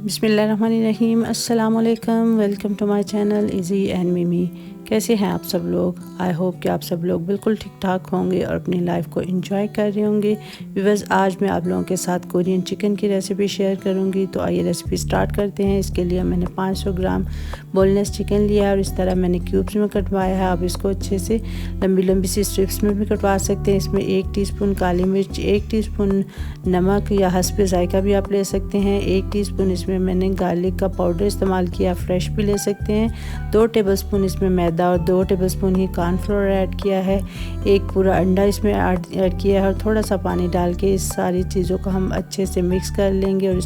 बिस्मिल्लाहिर्रहमानिर्रहीम। अस्सलाम वालेकुम। Welcome to my channel Izzy and Mimi. कैसे हैं आप सब लोग? आई होप कि आप सब लोग बिल्कुल ठीक ठाक होंगे और अपनी लाइफ को एंजॉय कर रहे होंगे। व्यूअर्स, आज मैं आप लोगों के साथ कोरियन चिकन की रेसिपी शेयर करूंगी। तो आइए रेसिपी स्टार्ट करते हैं। इसके लिए मैंने 500 ग्राम बोनलेस चिकन लिया है और इस तरह मैंने क्यूब्स में कटवाया है। आप इसको अच्छे से लंबी लंबी सी स्ट्रिप्स में भी कटवा सकते हैं। इसमें 1 टीस्पून काली मिर्च, 1 टीस्पून नमक या हस्बे जायका भी आप ले सकते हैं। 1 टीस्पून इसमें मैंने गार्लिक का पाउडर इस्तेमाल किया, फ्रेश भी ले सकते हैं। 2 टेबलस्पून इसमें मैदा और 2 टेबलस्पून ही कॉर्नफ्लोर ऐड किया है। एक पूरा अंडा इसमें ऐड किया है और थोड़ा सा पानी डाल के इस सारी चीज़ों को हम अच्छे से मिक्स कर लेंगे। और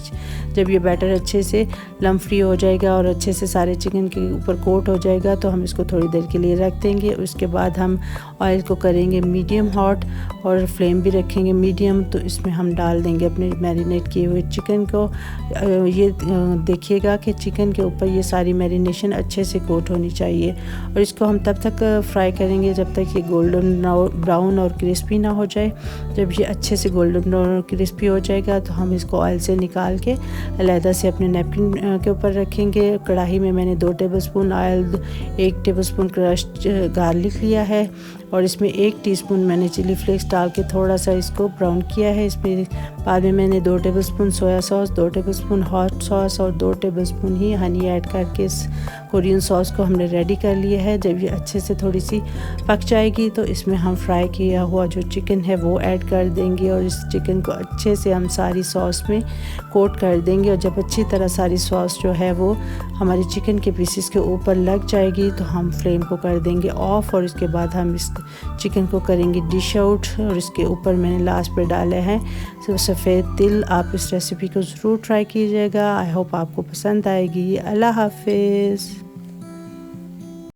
जब ये बैटर अच्छे से लम्फ फ्री हो जाएगा और अच्छे से सारे चिकन के ऊपर कोट हो जाएगा तो हम इसको थोड़ी देर के लिए रख देंगे। उसके बाद हम ऑयल को करेंगे मीडियम हॉट और फ्लेम भी रखेंगे मीडियम। तो इसमें हम डाल देंगे अपने मैरिनेट किए हुए चिकन को। ये देखिएगा कि चिकन के ऊपर ये सारी मैरिनेशन अच्छे से कोट होनी चाहिए। और इसको हम तब तक फ्राई करेंगे जब तक ये गोल्डन ब्राउन और क्रिस्पी ना हो जाए। जब ये अच्छे से गोल्डन ब्राउन और क्रिस्पी हो जाएगा तो हम इसको ऑयल से निकाल के अलहदा से अपने नैपकिन के ऊपर रखेंगे। कढ़ाई में मैंने 2 tablespoon oil, 1 tablespoon crushed garlic लिया है और इसमें 1 टीस्पून मैंने चिली फ्लेक्स डाल के थोड़ा सा इसको ब्राउन किया है। इसमें बाद में मैंने 2 tablespoon soya sauce, 2 tablespoon hot sauce और 2 टेबलस्पून ही हनी ऐड करके इस कोरियन सॉस को हमने रेडी कर लिया है। जब ये अच्छे से थोड़ी सी पक जाएगी तो इसमें हम फ्राई किया हुआ जो चिकन है वो ऐड कर देंगे और इस चिकन को अच्छे से हम सारी सॉस में कोट कर देंगे। और जब अच्छी तरह सारी सॉस जो है वो हमारे चिकन के पीसेस के ऊपर लग जाएगी तो हम फ्लेम को कर देंगे ऑफ। और इसके बाद हम इस चिकन को करेंगे डिश आउट। और इसके ऊपर मैंने लास्ट पे डाले हैं सफ़ेद तिल। आप इस रेसिपी को ज़रूर ट्राई कीजिएगा। आई होप आपको पसंद आएगी। अल्लाह हाफिज़।